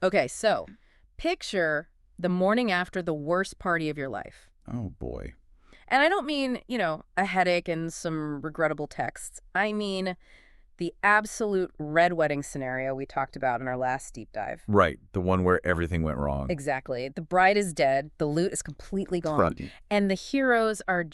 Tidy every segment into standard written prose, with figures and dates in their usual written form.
Okay, so picture the morning after the worst party of your life. Oh, boy. And I don't mean, a headache and some regrettable texts. I mean the absolute red wedding scenario we talked about in our last deep dive. Right, the one where everything went wrong. Exactly. The bride is dead, the loot is completely gone, Right. and the heroes are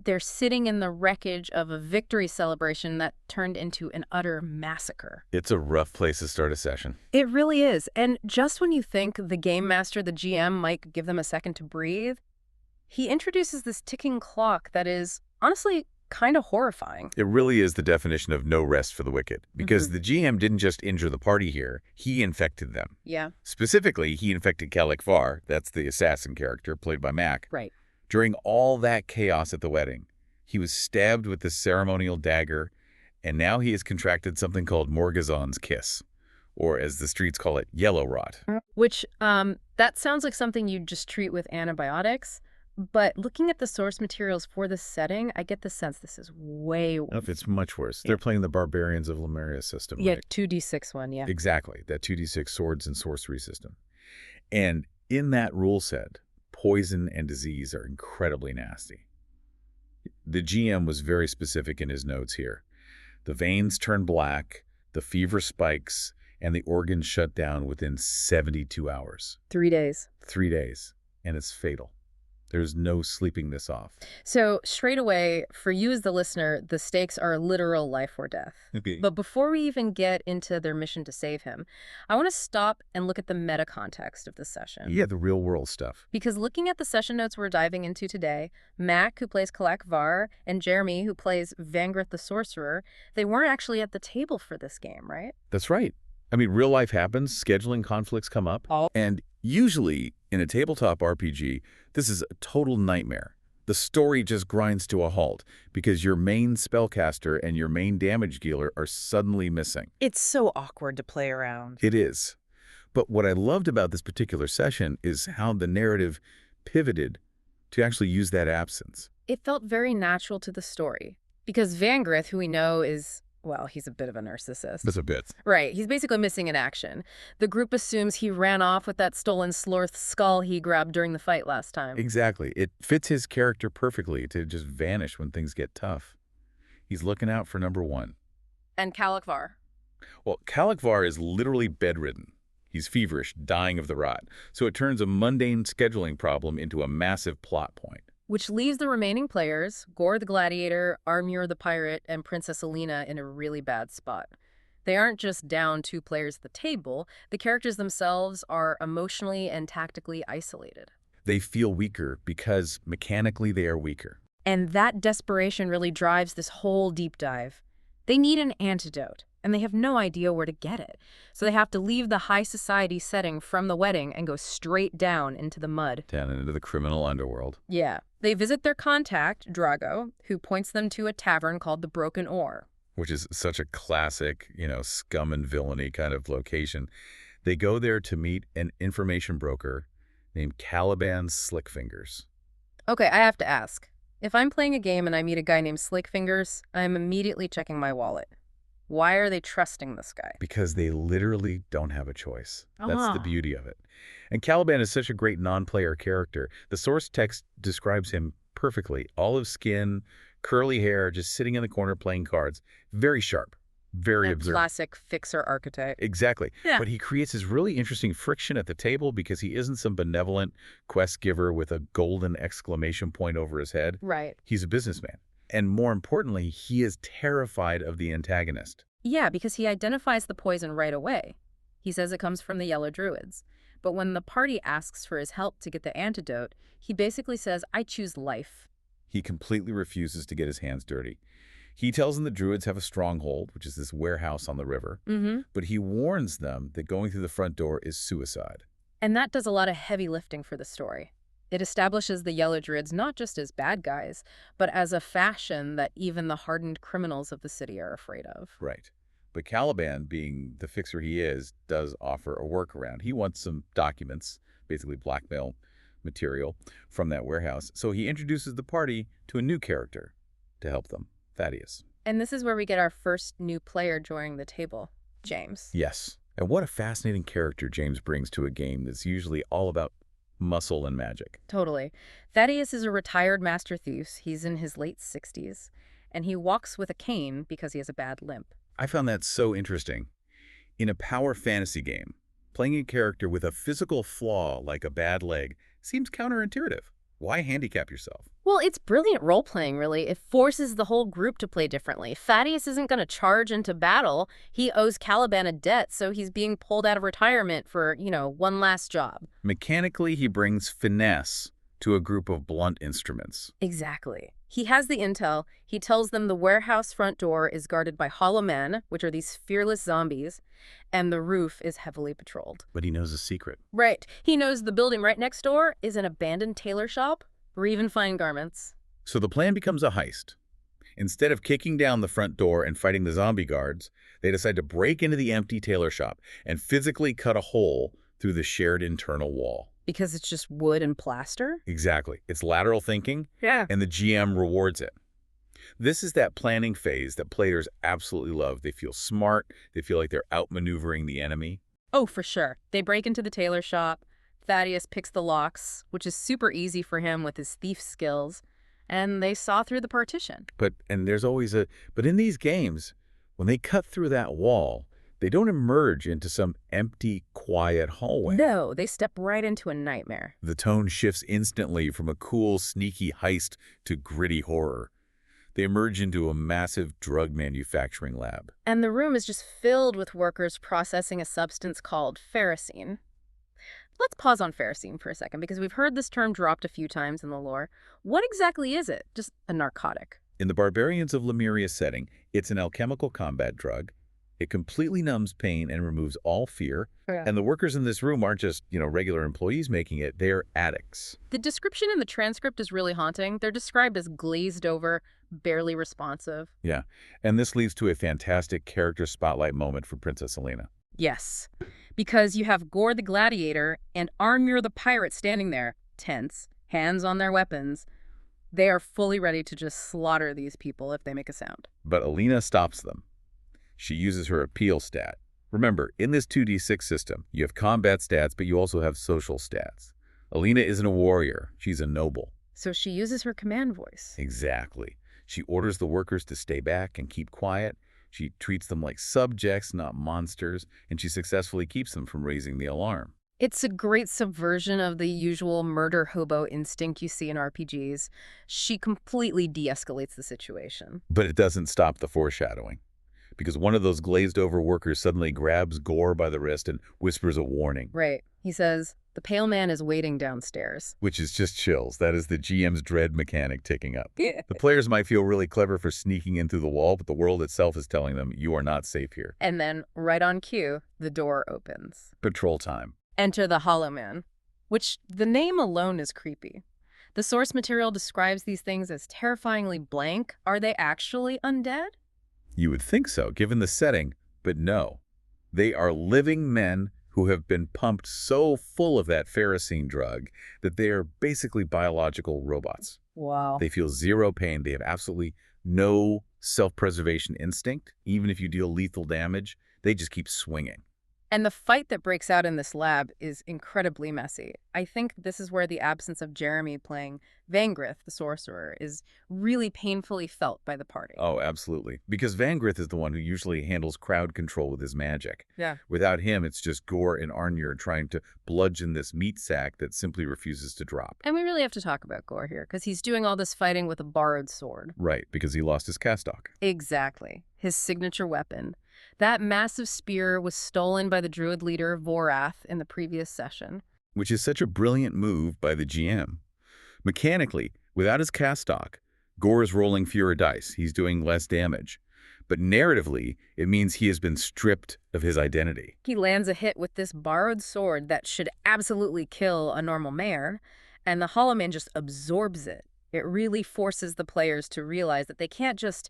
they're sitting in the wreckage of a victory celebration that turned into an utter massacre. It's a rough place to start a session. It really is. And just when you think the game master, the GM, might give them a second to breathe, he introduces this ticking clock that is, honestly, kind of horrifying. It really is the definition of no rest for the wicked, because the GM didn't just injure the party here, he infected them. Yeah. Specifically, he infected Var, that's the assassin character played by Mac. Right. During all that chaos at the wedding, he was stabbed with the ceremonial dagger, and now he has contracted something called Morgazon's kiss, or as the streets call it, yellow rot. Which, that sounds like something you'd just treat with antibiotics. But looking at the source materials for this setting, I get the sense this is way worse. It's much worse. They're playing the Barbarians of Lemuria system, Yeah, right? 2d6 one, yeah. Exactly, that 2d6 swords and sorcery system. And in that rule set, poison and disease are incredibly nasty. The GM was very specific in his notes here. The veins turn black, the fever spikes, and the organs shut down within 72 hours. 3 days. 3 days, and it's fatal. There's no sleeping this off. So straight away, for you as the listener, the stakes are literal life or death. Okay. But before we even get into their mission to save him, I want to stop and look at the meta context of this session. Yeah, the real world stuff. Because looking at the session notes we're diving into today, Mac, who plays Var, and Jeremy, who plays Vangrith the Sorcerer, they weren't actually at the table for this game, right? That's right. I mean, real life happens, scheduling conflicts come up, and usually in a tabletop RPG, this is a total nightmare. The story just grinds to a halt because your main spellcaster and your main damage dealer are suddenly missing. It's so awkward to play around. It is. But what I loved about this particular session is how the narrative pivoted to actually use that absence. It felt very natural to the story. Because Vangrith, who we know is, well, he's a bit of a narcissist. That's a bit. Right, he's basically missing in action. The group assumes he ran off with that stolen Slorth skull he grabbed during the fight last time. Exactly. It fits his character perfectly to just vanish when things get tough. He's looking out for number one. And Var. Well, Var is literally bedridden. He's feverish, dying of the rot. So it turns a mundane scheduling problem into a massive plot point. Which leaves the remaining players, Gore the Gladiator, Armur the Pirate, and Princess Alina in a really bad spot. They aren't just down 2 players at the table, the characters themselves are emotionally and tactically isolated. They feel weaker because mechanically they are weaker. And that desperation really drives this whole deep dive. They need an antidote, and they have no idea where to get it. So they have to leave the high society setting from the wedding and go straight down into the mud. Down into the criminal underworld. Yeah. They visit their contact, Drago, who points them to a tavern called the Broken Oar. Which is such a classic, scum and villainy kind of location. They go there to meet an information broker named Caliban Slickfingers. Okay, I have to ask. If I'm playing a game and I meet a guy named Slickfingers, I'm immediately checking my wallet. Why are they trusting this guy? Because they literally don't have a choice. That's the Ah. beauty of it. And Caliban is such a great non-player character. The source text describes him perfectly. Olive skin, curly hair, just sitting in the corner playing cards. Very sharp, very A observant. classic fixer archetype. Exactly. Yeah. But he creates this really interesting friction at the table because he isn't some benevolent quest giver with a golden exclamation point over his head. Right. He's a businessman. And more importantly, he is terrified of the antagonist. Yeah, because he identifies the poison right away. He says it comes from the Yellow Druids. But when the party asks for his help to get the antidote, he basically says, I choose life. He completely refuses to get his hands dirty. He tells them the Druids have a stronghold, which is this warehouse on the river, but he warns them that going through the front door is suicide. And that does a lot of heavy lifting for the story. It establishes the Yellow Druids not just as bad guys, but as a faction that even the hardened criminals of the city are afraid of. Right. But Caliban, being the fixer he is, does offer a workaround. He wants some documents, basically blackmail material, from that warehouse. So he introduces the party to a new character to help them, Thaddeus. And this is where we get our first new player joining the table, James. Yes. And what a fascinating character James brings to a game that's usually all about muscle and magic. Totally. Thaddeus is a retired master thief. He's in his late 60s, and he walks with a cane because he has a bad limp. I found that so interesting. In a power fantasy game, playing a character with a physical flaw like a bad leg seems counterintuitive. Why handicap yourself? Well, it's brilliant role-playing, really. It forces the whole group to play differently. Thaddeus isn't going to charge into battle. He owes Caliban a debt, so he's being pulled out of retirement for, one last job. Mechanically, he brings finesse to a group of blunt instruments. Exactly. He has the intel. He tells them the warehouse front door is guarded by hollow men, which are these fearless zombies, and the roof is heavily patrolled. But he knows a secret. Right. He knows the building right next door is an abandoned tailor shop or even fine garments. So the plan becomes a heist. Instead of kicking down the front door and fighting the zombie guards, they decide to break into the empty tailor shop and physically cut a hole through the shared internal wall. Because it's just wood and plaster? Exactly. It's lateral thinking, Yeah. and the GM rewards it. This is that planning phase that players absolutely love. They feel smart. They feel like they're outmaneuvering the enemy. Oh, for sure. They break into the tailor shop. Thaddeus picks the locks, which is super easy for him with his thief skills, and they saw through the partition. But in these games, when they cut through that wall, they don't emerge into some empty, quiet hallway. No, they step right into a nightmare. The tone shifts instantly from a cool, sneaky heist to gritty horror. They emerge into a massive drug manufacturing lab. And the room is just filled with workers processing a substance called ferrocene. Let's pause on ferrocene for a second because we've heard this term dropped a few times in the lore. What exactly is it? Just a narcotic? In the Barbarians of Lemuria setting, it's an alchemical combat drug. It completely numbs pain and removes all fear. Yeah. And the workers in this room aren't just, regular employees making it. They're addicts. The description in the transcript is really haunting. They're described as glazed over, barely responsive. Yeah. And this leads to a fantastic character spotlight moment for Princess Alina. Yes, because you have Gore the Gladiator and Armure the Pirate standing there, tense, hands on their weapons. They are fully ready to just slaughter these people if they make a sound. But Alina stops them. She uses her appeal stat. Remember, in this 2d6 system, you have combat stats, but you also have social stats. Alina isn't a warrior. She's a noble. So she uses her command voice. Exactly. She orders the workers to stay back and keep quiet. She treats them like subjects, not monsters, and she successfully keeps them from raising the alarm. It's a great subversion of the usual murder hobo instinct you see in RPGs. She completely de-escalates the situation. But it doesn't stop the foreshadowing, because one of those glazed-over workers suddenly grabs Gore by the wrist and whispers a warning. Right. He says, "The pale man is waiting downstairs." Which is just chills. That is the GM's dread mechanic ticking up. Yeah. The players might feel really clever for sneaking in through the wall, but the world itself is telling them, you are not safe here. And then, right on cue, the door opens. Patrol time. Enter the Hollow Man, which the name alone is creepy. The source material describes these things as terrifyingly blank. Are they actually undead? You would think so, given the setting, but no. They are living men who have been pumped so full of that ferrocene drug that they are basically biological robots. Wow. They feel zero pain. They have absolutely no self-preservation instinct. Even if you deal lethal damage, they just keep swinging. And the fight that breaks out in this lab is incredibly messy. I think this is where the absence of Jeremy playing Vangrith, the sorcerer, is really painfully felt by the party. Oh, absolutely. Because Vangrith is the one who usually handles crowd control with his magic. Yeah. Without him, it's just Gore and Arnur trying to bludgeon this meat sack that simply refuses to drop. And we really have to talk about Gore here, because he's doing all this fighting with a borrowed sword. Right, because he lost his castock. Exactly. His signature weapon. That massive spear was stolen by the druid leader Vorath in the previous session. Which is such a brilliant move by the GM. Mechanically, without his castock, Gore is rolling fewer dice. He's doing less damage. But narratively, it means he has been stripped of his identity. He lands a hit with this borrowed sword that should absolutely kill a normal mare, and the Hollow Man just absorbs it. It really forces the players to realize that they can't just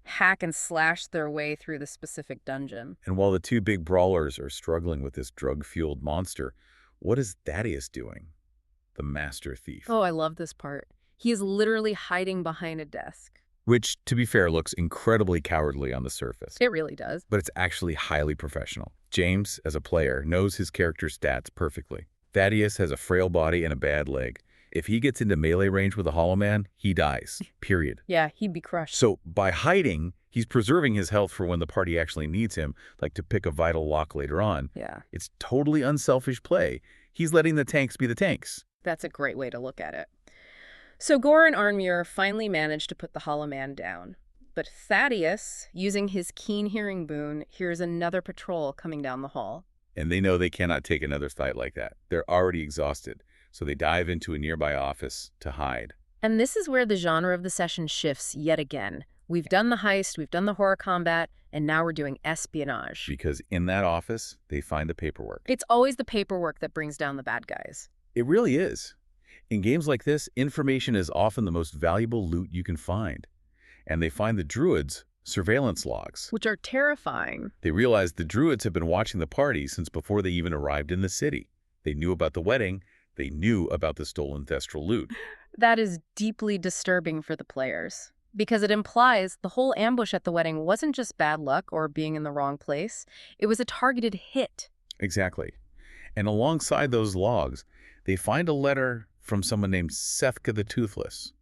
hack and slash their way through the specific dungeon. And while the two big brawlers are struggling with this drug-fueled monster, what is Thaddeus doing? The master thief. Oh, I love this part. He is literally hiding behind a desk. which, to be fair, looks incredibly cowardly on the surface. It really does. But it's actually highly professional. James, as a player, knows his character's stats perfectly. Thaddeus has a frail body and a bad leg. If he gets into melee range with a Hollow Man, he dies. Period. Yeah, he'd be crushed. So by hiding, he's preserving his health for when the party actually needs him, like to pick a vital lock later on. Yeah, It's totally unselfish play. He's letting the tanks be the tanks. that's a great way to look at it. So Gore and Arnmuir finally manage to put the Hollow Man down. But Thaddeus, using his keen hearing boon, hears another patrol coming down the hall. And they know they cannot take another fight like that. They're already exhausted, so they dive into a nearby office to hide. And this is where the genre of the session shifts yet again. We've done the heist, we've done the horror combat, and now we're doing espionage. Because in that office, they find the paperwork. It's always the paperwork that brings down the bad guys. It really is. In games like this, information is often the most valuable loot you can find. And they find the Druids' surveillance logs. Which are terrifying. They realize the Druids have been watching the party since before they even arrived in the city. They knew about the wedding. They knew about the stolen Thestral loot. That is deeply disturbing for the players, because it implies the whole ambush at the wedding wasn't just bad luck or being in the wrong place. It was a targeted hit. Exactly. And alongside those logs, they find a letter from someone named Sethka the Toothless.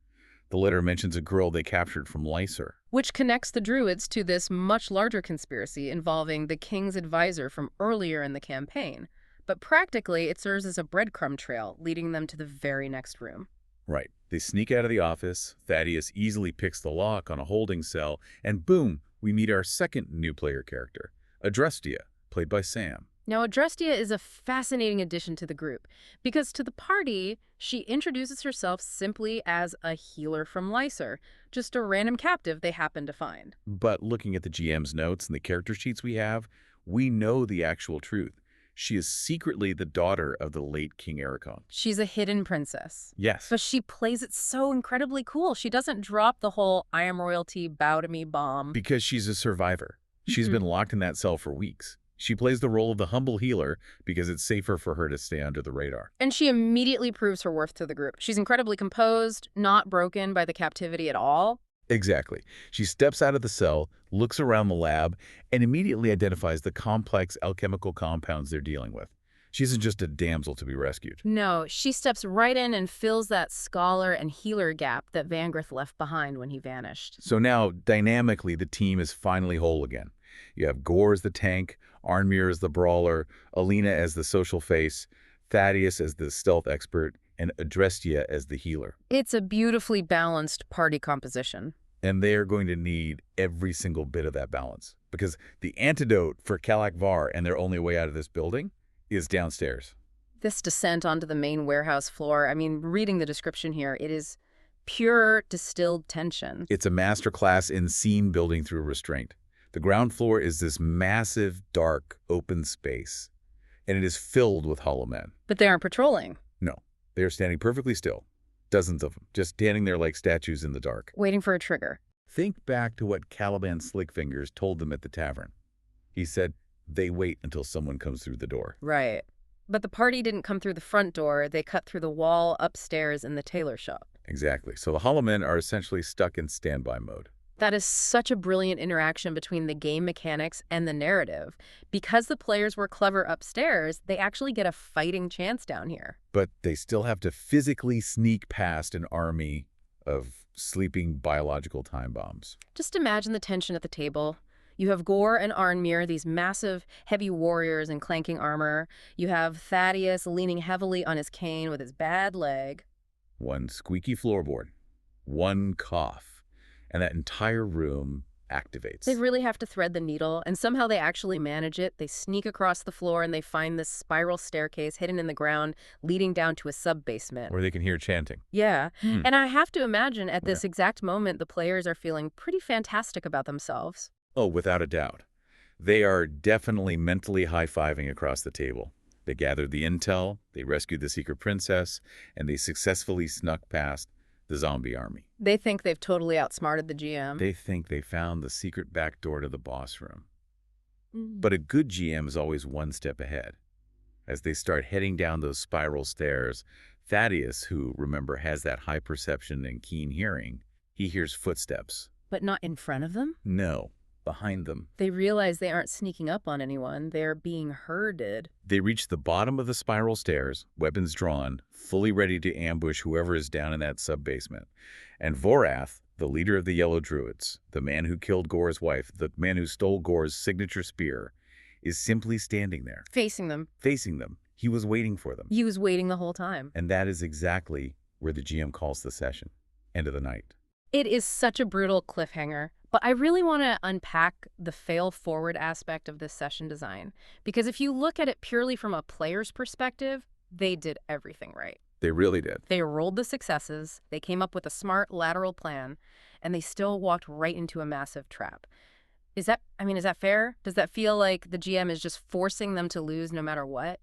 The letter mentions a girl they captured from Lycer. Which connects the Druids to this much larger conspiracy involving the king's advisor from earlier in the campaign. But practically, it serves as a breadcrumb trail, leading them to the very next room. Right. They sneak out of the office. Thaddeus easily picks the lock on a holding cell, and boom, we meet our second new player character, Adrestia, played by Sam. Now, Adrestia is a fascinating addition to the group, because to the party, she introduces herself simply as a healer from Lycer, just a random captive they happen to find. But looking at the GM's notes and the character sheets we have, we know the actual truth. She is secretly the daughter of the late King Ericon. She's a hidden princess. Yes. But she plays it so incredibly cool. She doesn't drop the whole I am royalty, bow to me bomb. Because she's a survivor. She's been locked in that cell for weeks. She plays the role of the humble healer because it's safer for her to stay under the radar. And she immediately proves her worth to the group. She's incredibly composed, not broken by the captivity at all. Exactly. She steps out of the cell, looks around the lab, and immediately identifies the complex alchemical compounds they're dealing with. She isn't just a damsel to be rescued. No, she steps right in and fills that scholar and healer gap that Vangrith left behind when he vanished. So now, dynamically, the team is finally whole again. You have Gore as the tank, Arnmuir as the brawler, Alina as the social face, Thaddeus as the stealth expert, and Adrestia as the healer. It's a beautifully balanced party composition. And they are going to need every single bit of that balance. Because the antidote for Kalak Var and their only way out of this building is downstairs. This descent onto the main warehouse floor, I mean, reading the description here, it is pure distilled tension. It's a masterclass in scene building through restraint. The ground floor is this massive, dark, open space. And it is filled with hollow men. But they aren't patrolling. No, they are standing perfectly still. Dozens of them, just standing there like statues in the dark. Waiting for a trigger. Think back to what Caliban Slickfingers told them at the tavern. He said, they wait until someone comes through the door. Right. But the party didn't come through the front door. They cut through the wall upstairs in the tailor shop. Exactly. So the hollow men are essentially stuck in standby mode. That is such a brilliant interaction between the game mechanics and the narrative. Because the players were clever upstairs, they actually get a fighting chance down here. But they still have to physically sneak past an army of sleeping biological time bombs. Just imagine the tension at the table. You have Gore and Arnmuir, these massive, heavy warriors in clanking armor. You have Thaddeus leaning heavily on his cane with his bad leg. One squeaky floorboard, one cough, and that entire room activates. They really have to thread the needle, and somehow they actually manage it. They sneak across the floor and they find this spiral staircase hidden in the ground leading down to a sub-basement. Where they can hear chanting. Yeah, and I have to imagine at this exact moment the players are feeling pretty fantastic about themselves. Oh, without a doubt. They are definitely mentally high-fiving across the table. They gathered the intel, they rescued the secret princess, and they successfully snuck past the zombie army. They think they've totally outsmarted the GM. They think they found the secret back door to the boss room. But a good GM is always one step ahead. As they start heading down those spiral stairs, Thaddeus, who, remember, has that high perception and keen hearing, he hears footsteps But not in front of them? No, behind them. They realize they aren't sneaking up on anyone. They're being herded. They reach the bottom of the spiral stairs, weapons drawn, fully ready to ambush whoever is down in that sub-basement. And Vorath, the leader of the Yellow Druids, the man who killed Gore's wife, the man who stole Gore's signature spear, is simply standing there. Facing them. Facing them. He was waiting for them. He was waiting the whole time. And that is exactly where the GM calls the session. End of the night. It is such a brutal cliffhanger, but I really want to unpack the fail-forward aspect of this session design. Because if you look at it purely from a player's perspective, they did everything right. They really did. They rolled the successes, they came up with a smart lateral plan, and they still walked right into a massive trap. Is that fair? Does that feel like the GM is just forcing them to lose no matter what?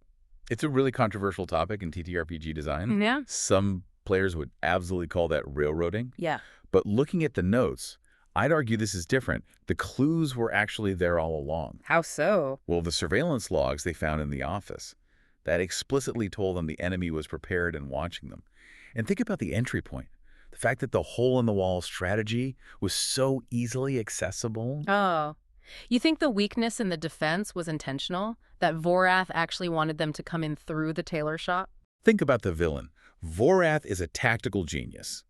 It's a really controversial topic in TTRPG design. Yeah. Some players would absolutely call that railroading. Yeah. But looking at the notes, I'd argue this is different. The clues were actually there all along. How so? Well, the surveillance logs they found in the office, that explicitly told them the enemy was prepared and watching them. And think about the entry point. The fact that the hole-in-the-wall strategy was so easily accessible. Oh. You think the weakness in the defense was intentional? That Vorath actually wanted them to come in through the tailor shop? Think about the villain. Vorath is a tactical genius.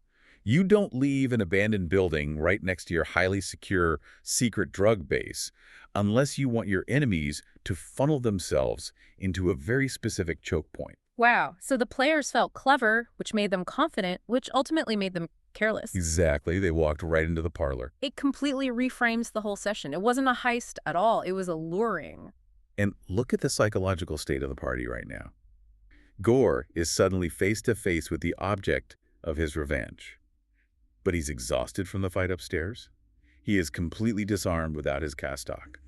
You don't leave an abandoned building right next to your highly secure secret drug base unless you want your enemies to funnel themselves into a very specific choke point. Wow. So the players felt clever, which made them confident, which ultimately made them careless. Exactly. They walked right into the parlor. It completely reframes the whole session. It wasn't a heist at all. It was alluring. And look at the psychological state of the party right now. Gore is suddenly face to face with the object of his revenge. But he's exhausted from the fight upstairs. He is completely disarmed without his cassock.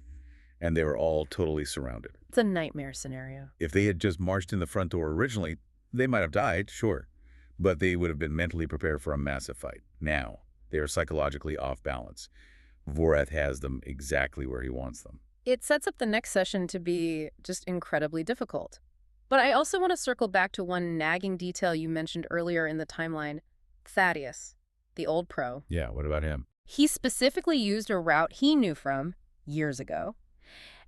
And they were all totally surrounded. It's a nightmare scenario. If they had just marched in the front door originally, they might have died, sure. But they would have been mentally prepared for a massive fight. Now, they are psychologically off balance. Vorath has them exactly where he wants them. It sets up the next session to be just incredibly difficult. But I also want to circle back to one nagging detail you mentioned earlier in the timeline. Thaddeus, the old pro. Yeah, what about him? He specifically used a route he knew from years ago.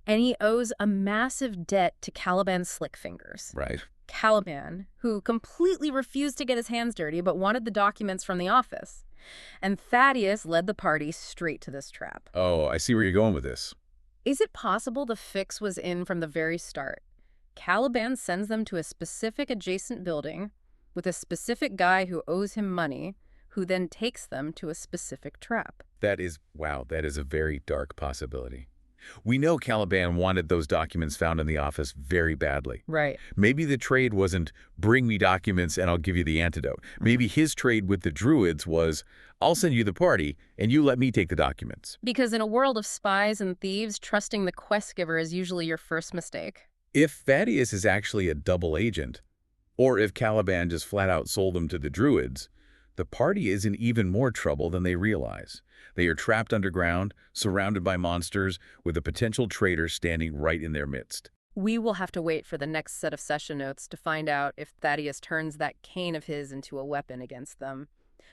And he owes a massive debt to Caliban Slickfingers. Right. Caliban, who completely refused to get his hands dirty but wanted the documents from the office. And Thaddeus led the party straight to this trap. Oh, I see where you're going with this. Is it possible the fix was in from the very start? Caliban sends them to a specific adjacent building with a specific guy who owes him money, who then takes them to a specific trap. That is a very dark possibility. We know Caliban wanted those documents found in the office very badly. Right. Maybe the trade wasn't, bring me documents and I'll give you the antidote. Maybe his trade with the Druids was, I'll send you the party and you let me take the documents. Because in a world of spies and thieves, trusting the quest giver is usually your first mistake. If Thaddeus is actually a double agent, or if Caliban just flat out sold them to the Druids, the party is in even more trouble than they realize. They are trapped underground, surrounded by monsters, with a potential traitor standing right in their midst. We will have to wait for the next set of session notes to find out if Thaddeus turns that cane of his into a weapon against them.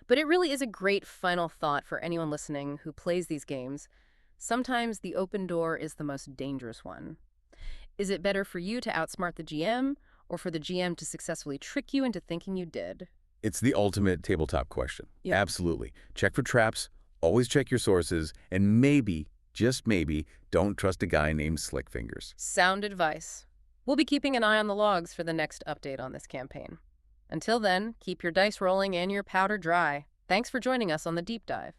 But it really is a great final thought for anyone listening who plays these games. Sometimes the open door is the most dangerous one. Is it better for you to outsmart the GM, or for the GM to successfully trick you into thinking you did? It's the ultimate tabletop question. Yeah. Absolutely. Check for traps, always check your sources, and maybe, just maybe, don't trust a guy named Slickfingers. Sound advice. We'll be keeping an eye on the logs for the next update on this campaign. Until then, keep your dice rolling and your powder dry. Thanks for joining us on the Deep Dive.